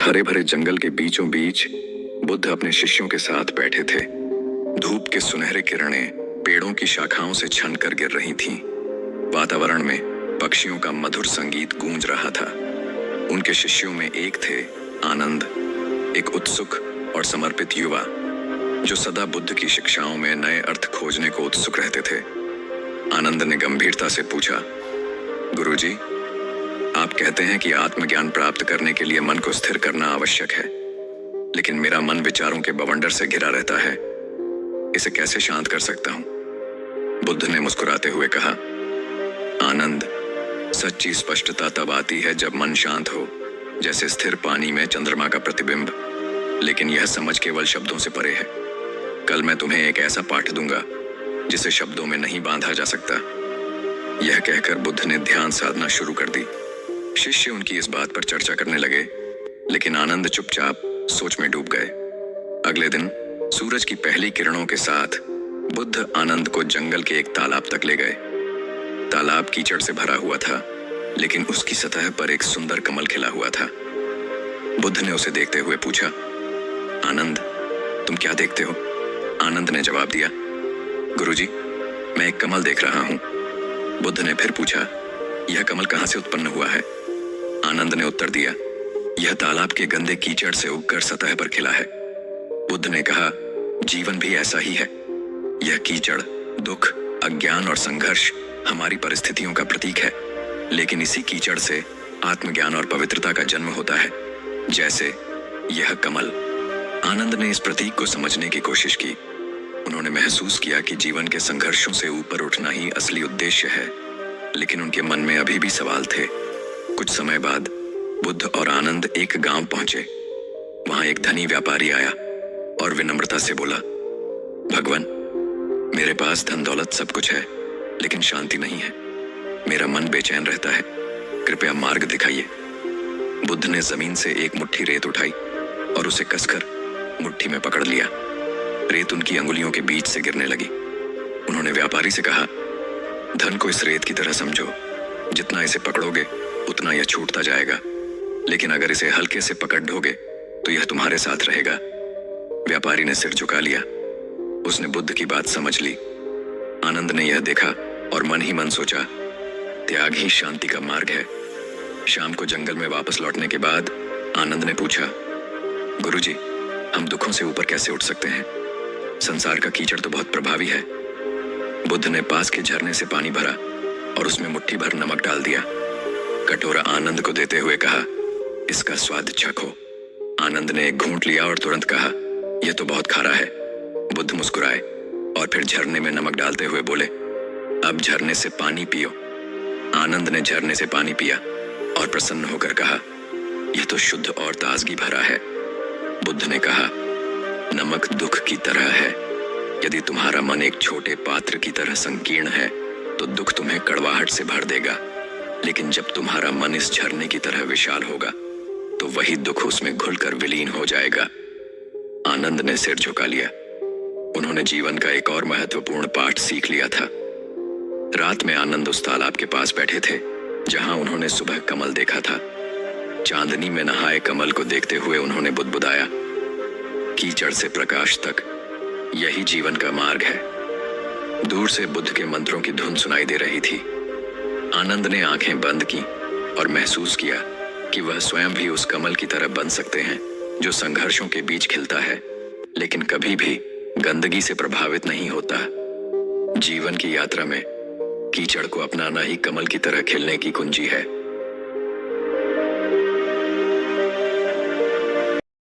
हरे भरे जंगल के बीचों बीच बुद्ध अपने शिष्यों के साथ बैठे थे। धूप के सुनहरे किरणें पेड़ों की शाखाओं से छनकर गिर रही थीं। वातावरण में पक्षियों का मधुर संगीत गूंज रहा था। उनके शिष्यों में एक थे आनंद, एक उत्सुक और समर्पित युवा जो सदा बुद्ध की शिक्षाओं में नए अर्थ खोजने को उत्सुक रहते थे। आनंद ने गंभीरता से पूछा, गुरुजी, आप कहते हैं कि आत्मज्ञान प्राप्त करने के लिए मन को स्थिर करना आवश्यक है, लेकिन मेरा मन विचारों के बवंडर से घिरा रहता है। इसे कैसे शांत कर सकता हूं? बुद्ध ने मुस्कुराते हुए कहा, आनंद, सच्ची स्पष्टता तब आती है जब मन शांत हो, जैसे स्थिर पानी में चंद्रमा का प्रतिबिंब। लेकिन यह समझ केवल शब्दों से परे है। कल मैं तुम्हें एक ऐसा पाठ दूंगा जिसे शब्दों में नहीं बांधा जा सकता। यह कहकर बुद्ध ने ध्यान साधना शुरू कर दी। शिष्य उनकी इस बात पर चर्चा करने लगे, लेकिन आनंद चुपचाप सोच में डूब गए। अगले दिन सूरज की पहली किरणों के साथ बुद्ध आनंद को जंगल के एक तालाब तक ले गए। तालाब कीचड़ से भरा हुआ था, लेकिन उसकी सतह पर एक सुंदर कमल खिला हुआ था। बुद्ध ने उसे देखते हुए पूछा, आनंद, तुम क्या देखते हो? आनंद ने जवाब दिया, गुरुजी, मैं एक कमल देख रहा हूं। बुद्ध ने फिर पूछा, यह कमल कहां से उत्पन्न हुआ है? आनंद ने उत्तर दिया, यह तालाब के गंदे कीचड़ से उगकर सतह पर खिला है। बुद्ध ने कहा, जीवन भी ऐसा ही है। यह कीचड़, दुख, अज्ञान और संघर्ष हमारी परिस्थितियों का प्रतीक है, लेकिन इसी कीचड़ से आत्मज्ञान और पवित्रता का जन्म होता है, जैसे यह कमल। आनंद ने इस प्रतीक को समझने की कोशिश की। उन्होंने महसूस किया कि जीवन के संघर्षों से ऊपर उठना ही असली उद्देश्य है, लेकिन उनके मन में अभी भी सवाल थे। कुछ समय बाद बुद्ध और आनंद एक गांव पहुंचे। वहां एक धनी व्यापारी आया और विनम्रता से बोला, भगवान, मेरे पास धन दौलत सब कुछ है, लेकिन शांति नहीं है। मेरा मन बेचैन रहता है, कृपया मार्ग दिखाइए। बुद्ध ने जमीन से एक मुट्ठी रेत उठाई और उसे कसकर मुट्ठी में पकड़ लिया। रेत उनकी अंगुलियों के बीच से गिरने लगी। उन्होंने व्यापारी से कहा, धन को इस रेत की तरह समझो। जितना इसे पकड़ोगे उतना यह छूटता जाएगा, लेकिन अगर इसे हल्के से पकड़ ढोगे तो यह तुम्हारे साथ रहेगा। व्यापारी ने सिर झुका लिया। उसने बुद्ध की बात समझ ली। आनंद ने यह देखा और मन ही मन सोचा, त्याग ही शांति का मार्ग है। शाम को जंगल में वापस लौटने के बाद आनंद ने पूछा, गुरुजी, हम दुखों से ऊपर कैसे उठ सकते हैं? संसार का कीचड़ तो बहुत प्रभावी है। बुद्ध ने पास के झरने से पानी भरा और उसमें मुट्ठी भर नमक डाल दिया। कटोरा आनंद को देते हुए कहा, इसका स्वाद चखो। आनंद ने एक घूंट लिया और तुरंत कहा, यह तो बहुत खारा है। बुद्ध मुस्कुराए और फिर झरने में नमक डालते हुए बोले, अब झरने से पानी पियो। आनंद ने झरने से पानी पिया और प्रसन्न होकर कहा, यह तो शुद्ध और ताजगी भरा है। बुद्ध ने कहा, नमक दुख की तरह है। यदि तुम्हारा मन एक छोटे पात्र की तरह संकीर्ण है तो दुख तुम्हें कड़वाहट से भर देगा, लेकिन जब तुम्हारा मन इस झरने की तरह विशाल होगा तो वही दुख उसमें घुलकर विलीन हो जाएगा। आनंद ने सिर झुका लिया। उन्होंने जीवन का एक और महत्वपूर्ण पाठ सीख लिया था। रात में आनंद उस तालाब के पास बैठे थे जहां उन्होंने सुबह कमल देखा था। चांदनी में नहाए कमल को देखते हुए उन्होंने बुदबुदाया, कीचड़ से प्रकाश तक यही जीवन का मार्ग है। दूर से बुद्ध के मंत्रों की धुन सुनाई दे रही थी। आनंद ने आंखें बंद की और महसूस किया कि वह स्वयं भी उस कमल की तरह बन सकते हैं जो संघर्षों के बीच खिलता है, लेकिन कभी भी गंदगी से प्रभावित नहीं होता। जीवन की यात्रा में कीचड़ को अपनाना ही कमल की तरह खिलने की कुंजी है।